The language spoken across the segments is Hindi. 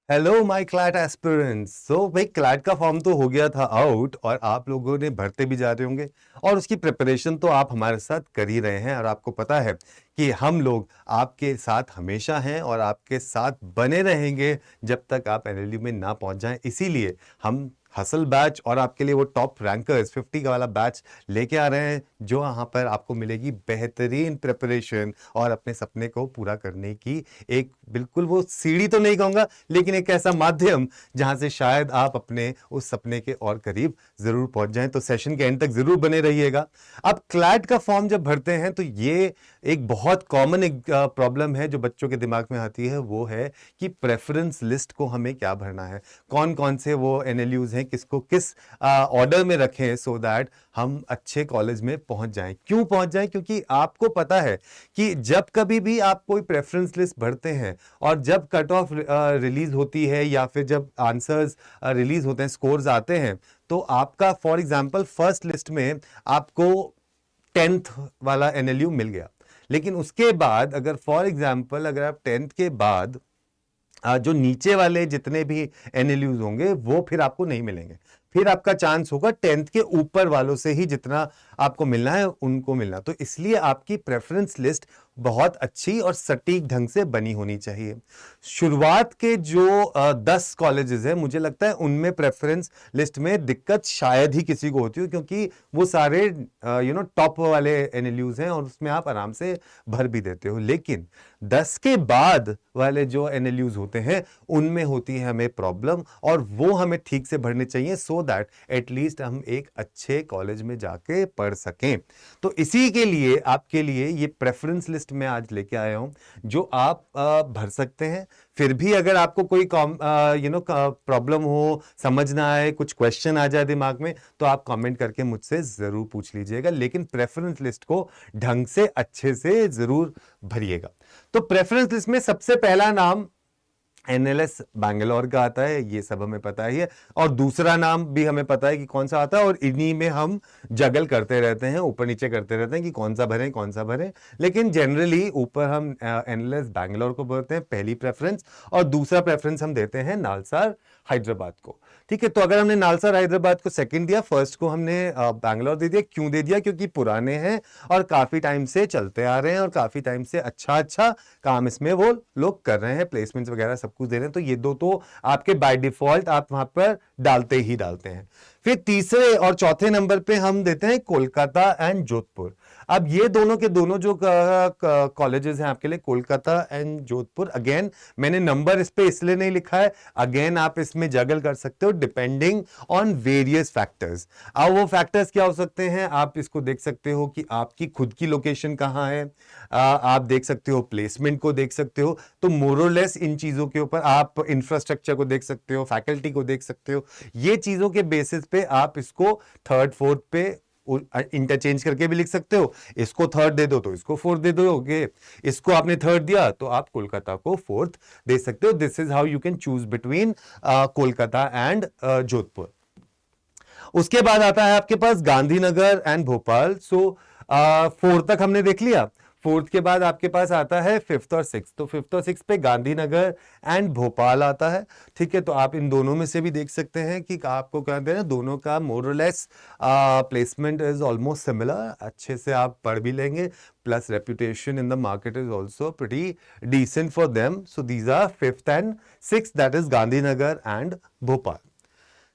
Hello my CLAT aspirants. So भाई क्लैट का फॉर्म तो हो गया था आउट और आप लोगों ने भरते भी जा रहे होंगे और उसकी प्रिपरेशन तो आप हमारे साथ कर ही रहे हैं और आपको पता है कि हम लोग आपके साथ हमेशा हैं और आपके साथ बने रहेंगे जब तक आप एनएलयू में ना पहुंच जाएं। इसीलिए हम हसल बैच और आपके लिए वो टॉप रैंकर्स 50 का वाला बैच लेके आ रहे हैं, जो यहाँ पर आपको मिलेगी बेहतरीन प्रिपरेशन और अपने सपने को पूरा करने की एक बिल्कुल वो सीढ़ी तो नहीं कहूंगा, लेकिन एक ऐसा माध्यम जहां से शायद आप अपने उस सपने के और करीब जरूर पहुंच जाएं। तो सेशन के एंड तक जरूर बने रहिएगा। अब क्लैट का फॉर्म जब भरते हैं तो ये एक बहुत कॉमन एक प्रॉब्लम है जो बच्चों के दिमाग में आती है, वो है कि प्रेफरेंस लिस्ट को हमें क्या भरना है, कौन कौन से वो एनएलयूज हैं, किसको किस ऑर्डर में रखें सो दैट हम अच्छे कॉलेज में पहुंच जाएं। क्यों पहुंच जाएं? क्योंकि आपको पता है कि जब कभी भी आप कोई प्रेफरेंस लिस्ट भरते हैं और जब कट ऑफ रिलीज होती है या फिर जब आंसर्स रिलीज होते हैं, स्कोर्स आते हैं, तो आपका फॉर एग्जांपल फर्स्ट लिस्ट में आपको 10th वाला एनएलयू मिल गया, लेकिन उसके बाद अगर फॉर एग्जांपल अगर आप 10th के बाद जो नीचे वाले जितने भी एनएलयूज होंगे वो फिर आपको नहीं मिलेंगे। फिर आपका चांस होगा 10th के ऊपर वालों से ही जितना आपको मिलना है उनको मिलना। तो इसलिए आपकी प्रेफरेंस लिस्ट बहुत अच्छी और सटीक ढंग से बनी होनी चाहिए। शुरुआत के जो 10 कॉलेजेस हैं, मुझे लगता है उनमें प्रेफरेंस लिस्ट में दिक्कत शायद ही किसी को होती हो, क्योंकि वो सारे टॉप वाले एनएलयूज हैं और उसमें आप आराम से भर भी देते हो। लेकिन 10 के बाद वाले जो एनएलयूज होते हैं उनमें होती है हमें प्रॉब्लम, और वो हमें ठीक से भरने चाहिए सो दैट एटलीस्ट हम एक अच्छे कॉलेज में जाके पढ़ सकें। तो इसी के लिए आपके लिए ये प्रेफरेंस लिस्ट में आज लेके आया हूं जो आप भर सकते हैं। फिर भी अगर आपको कोई प्रॉब्लम हो, समझ ना आए, कुछ क्वेश्चन आ जाए दिमाग में, तो आप कमेंट करके मुझसे जरूर पूछ लीजिएगा, लेकिन प्रेफरेंस लिस्ट को ढंग से अच्छे से जरूर भरिएगा। तो प्रेफरेंस लिस्ट में सबसे पहला नाम एनएलएस बैंगलोर का आता है, ये सब हमें पता ही है, और दूसरा नाम भी हमें पता है कि कौन सा आता है, और इन्हीं में हम जगल करते रहते हैं, ऊपर नीचे करते रहते हैं कि कौन सा भरें कौन सा भरें। लेकिन जनरली ऊपर हम एनएलएस बैंगलोर को बोलते हैं पहली प्रेफरेंस, और दूसरा प्रेफरेंस हम देते हैं नालसार हैदराबाद को। ठीक है, तो अगर हमने नालसार हैदराबाद को सेकंड दिया, फर्स्ट को हमने बैंगलोर दे दिया। क्यों दे दिया? क्योंकि पुराने हैं और काफी टाइम से चलते आ रहे हैं और काफी टाइम से अच्छा अच्छा काम इसमें वो लोग कर रहे हैं, प्लेसमेंट्स वगैरह सब कुछ दे रहे हैं। तो ये दो तो आपके बाय डिफॉल्ट आप वहां पर डालते ही डालते हैं। फिर तीसरे और चौथे नंबर पे हम देते हैं कोलकाता एंड जोधपुर। अब ये दोनों के दोनों जो कॉलेजेस हैं आपके लिए, कोलकाता एंड जोधपुर, अगेन मैंने नंबर इस पे इसलिए नहीं लिखा है, अगेन आप इसमें जगल कर सकते हो डिपेंडिंग ऑन वेरियस फैक्टर्स। अब वो फैक्टर्स क्या हो सकते हैं? आप इसको देख सकते हो कि आपकी खुद की लोकेशन कहां है, आप देख सकते हो प्लेसमेंट को देख सकते हो। तो मोरलेस इन चीजों के ऊपर आप इंफ्रास्ट्रक्चर को देख सकते हो, फैकल्टी को देख सकते हो। ये चीजों के बेसिस पे आप इसको थर्ड फोर्थ पे इंटरचेंज करके भी लिख सकते हो। इसको थर्ड दे दो तो इसको फोर्थ दे दोगे, इसको आपने थर्ड दिया तो आप कोलकाता को फोर्थ दे सकते हो। This is how you can choose between Kolkata and Jodhpur. उसके बाद आता है आपके पास Gandhinagar and Bhopal. So fourth तक हमने देख लिया। फोर्थ के बाद आपके पास आता है फिफ्थ और सिक्स। तो फिफ्थ और सिक्स पे गांधीनगर एंड भोपाल आता है। ठीक है, तो आप इन दोनों में से भी देख सकते हैं कि आपको क्या कहते हैं, दोनों का more or less placement is almost similar. अच्छे से आप पढ़ भी लेंगे, plus reputation in the market is also pretty decent for them. So these are fifth and six, that is Gandhinagar and Bhopal.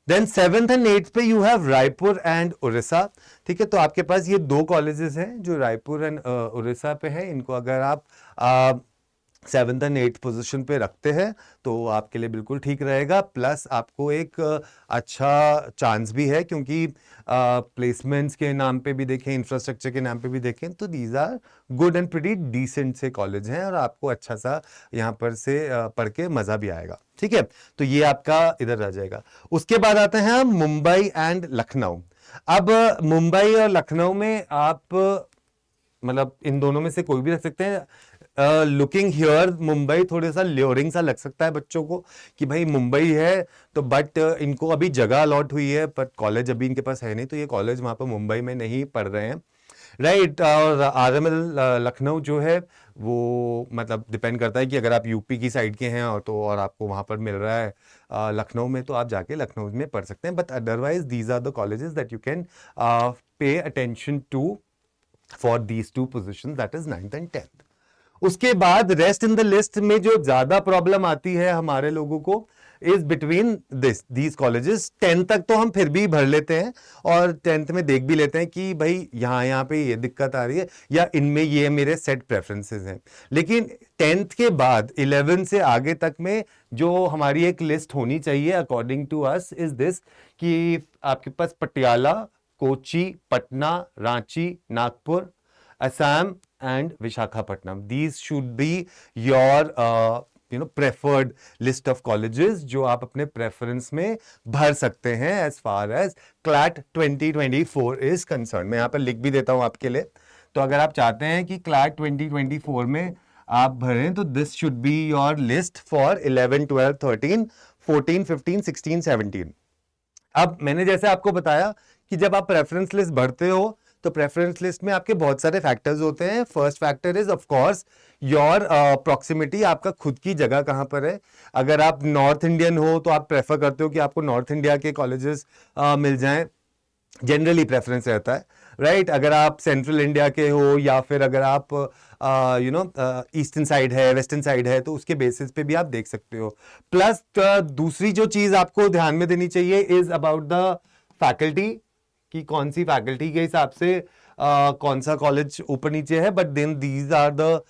Then seventh and eighth पे you have Raipur and Orissa. ठीक है, तो आपके पास ये दो कॉलेजेस हैं जो रायपुर एंड उड़ीसा पे हैं। इनको अगर आप सेवेंथ एंड एट्थ पोजीशन पे रखते हैं तो आपके लिए बिल्कुल ठीक रहेगा। प्लस आपको एक अच्छा चांस भी है, क्योंकि प्लेसमेंट्स के नाम पे भी देखें, इंफ्रास्ट्रक्चर के नाम पे भी देखें, तो these are good and pretty decent से कॉलेज हैं और आपको अच्छा सा यहाँ पर से पढ़ के मजा भी आएगा। ठीक है, तो ये आपका इधर रह जाएगा। उसके बाद आते हैं हम मुंबई एंड लखनऊ। अब मुंबई और लखनऊ में आप मतलब इन दोनों में से कोई भी रख सकते हैं। लुकिंग हियर मुंबई थोड़ा सा ल्योरिंग सा लग सकता है बच्चों को कि भाई मुंबई है तो, बट इनको अभी जगह अलॉट हुई है बट कॉलेज अभी इनके पास है नहीं, तो ये कॉलेज वहां पर मुंबई में नहीं पढ़ रहे हैं, राइट। और आरएमएल लखनऊ जो है वो मतलब डिपेंड करता है कि अगर आप यूपी की साइड के हैं और तो और आपको वहाँ पर मिल रहा है लखनऊ में, तो आप जाके लखनऊ में पढ़ सकते हैं, but otherwise these are the colleges that you can pay attention to for these two position, that is 9th and 10th। उसके बाद रेस्ट इन द लिस्ट में जो ज्यादा प्रॉब्लम आती है हमारे लोगों को is between these colleges. 10th तक तो हम फिर भी भर लेते हैं और 10th में देख भी लेते हैं कि भाई यहाँ पे ये दिक्कत आ रही है या इनमें ये मेरे सेट प्रेफरेंसेस हैं। लेकिन 10th के बाद 11 से आगे तक में जो हमारी एक लिस्ट होनी चाहिए according to us is this, कि आपके पास Patiala, Kochi, Patna, Ranchi, Nagpur, Assam and Visakhapatnam. These should be your preferred list of colleges जो आप अपने preference में भर सकते हैं as far as CLAT 2024 is concerned। मैं यहाँ पर लिख भी देता हूँ आपके लिए। तो अगर आप चाहते हैं कि CLAT 2024 में आप भरें तो this should be your list for 11, 12, 13, 14, 15, 16, 17। अब मैंने जैसे आपको बताया कि जब आप प्रेफरेंस लिस्ट भरते हो तो प्रेफरेंस लिस्ट में आपके बहुत सारे फैक्टर्स होते हैं। First factor is of course your proximity, आपका खुद की जगह कहां पर है। अगर आप नॉर्थ इंडियन हो तो आप प्रेफर करते हो कि आपको नॉर्थ इंडिया के कॉलेजेस मिल जाएं, जनरली प्रेफरेंस रहता है, राइट। अगर आप सेंट्रल इंडिया के हो या फिर अगर आप ईस्टर्न साइड है, वेस्टर्न साइड है, तो उसके बेसिस पे भी आप देख सकते हो। प्लस दूसरी जो चीज आपको ध्यान में देनी चाहिए इज अबाउट द फैकल्टी, कि कौन सी फैकल्टी के हिसाब से कौन सा कॉलेज ऊपर नीचे है, but then these are the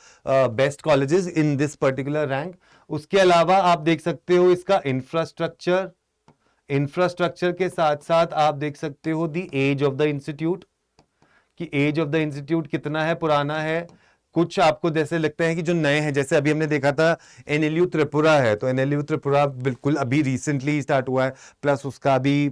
best colleges in this particular rank. उसके अलावा आप देख सकते हो इसका इंफ्रास्ट्रक्चर के साथ साथ आप देख सकते हो the age of the institute, कि एज ऑफ द इंस्टीट्यूट कितना है, पुराना है। कुछ आपको जैसे लगते हैं कि जो नए हैं, जैसे अभी हमने देखा था एनएलयू त्रिपुरा है, तो एनएलयू त्रिपुरा बिल्कुल अभी रिसेंटली स्टार्ट हुआ है, प्लस उसका अभी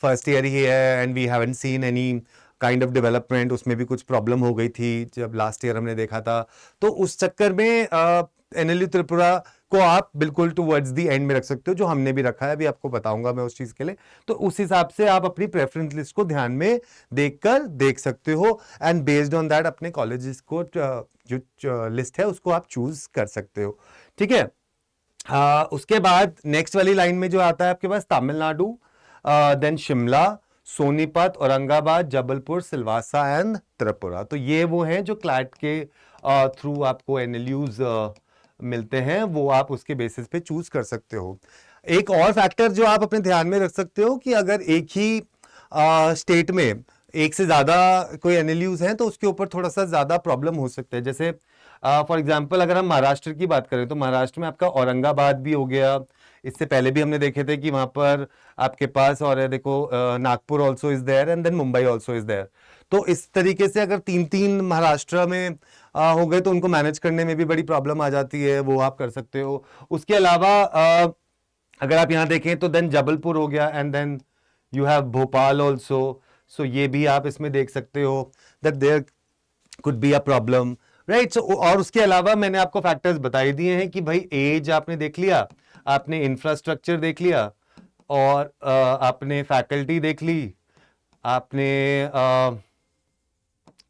फर्स्ट ईयर ही है and we haven't seen any kind of development. उसमें भी कुछ प्रॉब्लम हो गई थी जब लास्ट ईयर हमने देखा था, तो उस चक्कर में एनएलयू त्रिपुरा को आप बिल्कुल टुवर्ड्स दी एंड में रख सकते हो, जो हमने भी रखा है, अभी आपको बताऊंगा मैं उस चीज के लिए। तो उस हिसाब से आप अपनी प्रेफरेंस लिस्ट को ध्यान में देखकर देख सकते हो एंड बेस्ड ऑन दैट अपने कॉलेजेस को जो लिस्ट है उसको आप चूज कर सकते हो, ठीक है। उसके बाद नेक्स्ट वाली लाइन में जो आता है आपके पास तमिलनाडु, देन शिमला, सोनीपत, औरंगाबाद, जबलपुर, सिलवासा एंड त्रिपुरा। तो ये वो हैं जो क्लैट के थ्रू आपको एनएलयूज मिलते हैं, वो आप उसके बेसिस पे चूज कर सकते हो। एक और फैक्टर जो आप अपने ध्यान में रख सकते हो कि अगर एक ही स्टेट में एक से ज्यादा कोई एनएलयूज हैं तो उसके ऊपर थोड़ा सा ज्यादा प्रॉब्लम हो सकता है। जैसे फॉर एग्जांपल अगर हम महाराष्ट्र की बात करें तो महाराष्ट्र में आपका औरंगाबाद भी हो गया, इससे पहले भी हमने देखे थे कि वहां पर आपके पास और है, देखो Nagpur also is there and then Mumbai also is there. तो इस तरीके से अगर 3-3 महाराष्ट्र में हो गए तो उनको मैनेज करने में भी बड़ी प्रॉब्लम आ जाती है, वो आप कर सकते हो। उसके अलावा अगर आप यहाँ देखें तो देन जबलपुर हो गया and then you have Bhopal also, so ये भी आप इसमें देख सकते हो that there could be a problem, right. So और उसके अलावा मैंने आपको फैक्टर्स बताई दिए हैं कि भाई एज आपने देख लिया, आपने इंफ्रास्ट्रक्चर देख लिया, और आपने फैकल्टी देख ली, आपने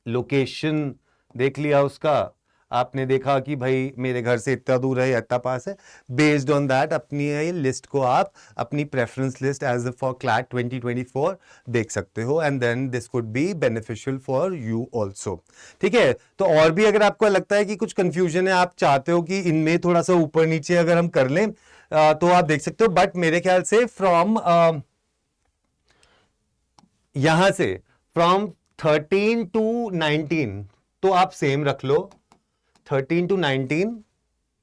लोकेशन देख लिया उसका, आपने देखा कि भाई मेरे घर से इतना दूर है या इतना पास है। बेस्ड ऑन दैट अपनी लिस्ट को आप अपनी preference list as for CLAT 2024 देख सकते हो and then this could be beneficial for you also, ठीक है। तो और भी अगर आपको लगता है कि कुछ कंफ्यूजन है, आप चाहते हो कि इनमें थोड़ा सा ऊपर नीचे अगर हम कर लें तो आप देख सकते हो, बट मेरे ख्याल से फ्रॉम यहां से फ्रॉम 13 to 19 तो आप सेम रख लो। 13 to 19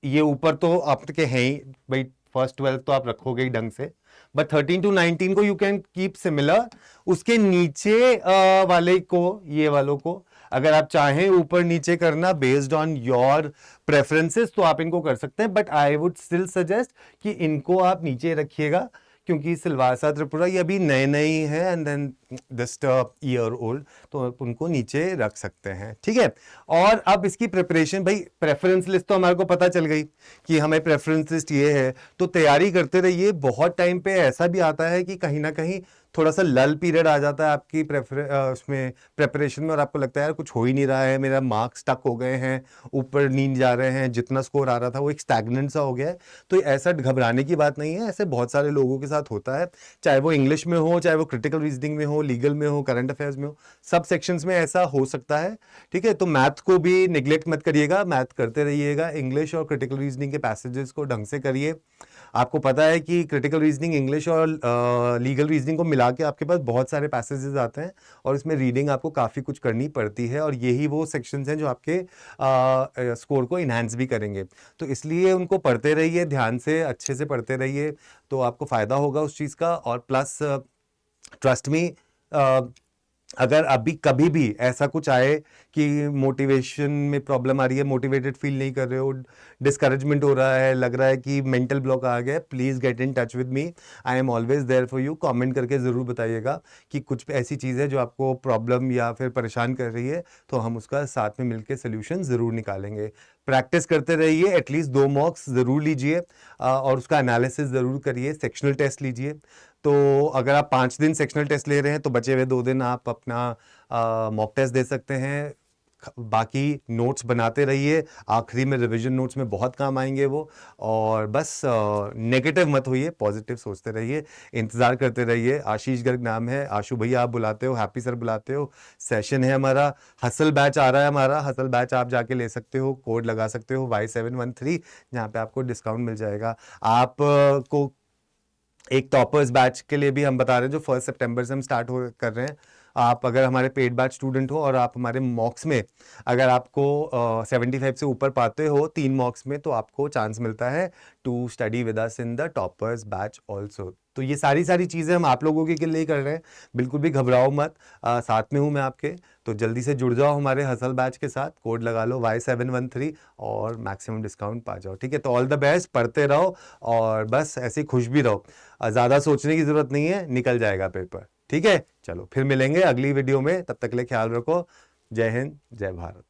ये ऊपर तो आपके हैं ही भाई, फर्स्ट 12 तो आप रखोगे ही ढंग से, बट 13 to 19 को यू कैन कीप सिमिलर। उसके नीचे वाले को, ये वालों को अगर आप चाहें ऊपर नीचे करना बेस्ड ऑन योर प्रेफरेंसेस तो आप इनको कर सकते हैं, but I would still suggest कि इनको आप नीचे रखिएगा, क्योंकि सिलवासा त्रिपुरा ये अभी नए नए ही है and then just year old, तो उनको नीचे रख सकते हैं, ठीक है। और अब इसकी प्रिपरेशन, भाई प्रेफरेंस लिस्ट तो हमारे को पता चल गई कि हमें प्रेफरेंस लिस्ट ये है, तो तैयारी करते रहिए। बहुत टाइम पे ऐसा भी आता है कि कहीं ना कहीं थोड़ा सा लल पीरियड आ जाता है आपकी उसमें प्रेपरेशन में, और आपको लगता है यार कुछ हो ही नहीं रहा है, मेरा मार्क्स स्टक हो गए हैं, ऊपर नींद जा रहे हैं, जितना स्कोर आ रहा था वो एक स्टैग्नेंट सा हो गया है, तो ऐसा घबराने की बात नहीं है। ऐसे बहुत सारे लोगों के साथ होता है, चाहे वो इंग्लिश में हो, चाहे वो क्रिटिकल रीजनिंग में हो, लीगल में हो, करंट अफेयर्स में हो, सब सेक्शंस में ऐसा हो सकता है। ठीक है, तो मैथ को भी निग्लेक्ट मत करिएगा, मैथ करते रहिएगा, इंग्लिश और क्रिटिकल रीजनिंग के पैसेजेस को ढंग से करिए। आपको पता है कि क्रिटिकल रीजनिंग, इंग्लिश और लीगल रीजनिंग को मिला के आपके पास बहुत सारे पैसेजेस आते हैं, और इसमें रीडिंग आपको काफ़ी कुछ करनी पड़ती है, और यही वो सेक्शंस हैं जो आपके स्कोर को इन्हांस भी करेंगे। तो इसलिए उनको पढ़ते रहिए, ध्यान से अच्छे से पढ़ते रहिए, तो आपको फ़ायदा होगा उस चीज़ का। और प्लस ट्रस्ट मी, अगर अभी कभी भी ऐसा कुछ आए कि मोटिवेशन में प्रॉब्लम आ रही है, मोटिवेटेड फील नहीं कर रहे हो, डिस्करेजमेंट हो रहा है, लग रहा है कि मेंटल ब्लॉक आ गया, please get in touch with me, I am always there for you. Comment करके ज़रूर बताइएगा कि कुछ ऐसी चीज़ है जो आपको प्रॉब्लम या फिर परेशान कर रही है, तो हम उसका साथ में मिलकर सोल्यूशन ज़रूर निकालेंगे। प्रैक्टिस करते रहिए, एटलीस्ट 2 मॉक्स ज़रूर लीजिए, और उसका एनालिसिस ज़रूर करिए, सेक्शनल टेस्ट लीजिए। तो अगर आप 5 दिन सेक्शनल टेस्ट ले रहे हैं तो बचे हुए 2 दिन आप अपना मॉक टेस्ट दे सकते हैं। बाकी नोट्स बनाते रहिए, आखिरी में रिवीजन नोट्स में बहुत काम आएंगे वो। और बस नेगेटिव मत होइए, पॉजिटिव सोचते रहिए, इंतज़ार करते रहिए। आशीष गर्ग नाम है, आशु भैया आप बुलाते हो, हैप्पी सर बुलाते हो। सेशन है हमारा, हसल बैच आ रहा है हमारा, हसल बैच आप जाके ले सकते हो, कोड लगा सकते हो Y713, जहाँ पे आपको डिस्काउंट मिल जाएगा। आप को एक टॉपर्स बैच के लिए भी हम बता रहे हैं, जो 1 सितंबर से हम स्टार्ट कर रहे हैं। आप अगर हमारे पेड बैच स्टूडेंट हो और आप हमारे मॉक्स में अगर आपको 75 से ऊपर पाते हो 3 मॉक्स में, तो आपको चांस मिलता है to study with us in the toppers batch also. तो ये सारी चीज़ें हम आप लोगों के लिए कर रहे हैं, बिल्कुल भी घबराओ मत, साथ में हूँ मैं आपके। तो जल्दी से जुड़ जाओ हमारे हसल बैच के साथ, कोड लगा लो Y713 और मैक्सिमम डिस्काउंट पा जाओ। ठीक है, तो ऑल द बेस्ट, पढ़ते रहो और बस ऐसे खुश भी रहो, ज़्यादा सोचने की ज़रूरत नहीं है, निकल जाएगा पेपर। ठीक है, चलो फिर मिलेंगे अगली वीडियो में, तब तक के लिए ख्याल रखो। जय हिंद, जय भारत।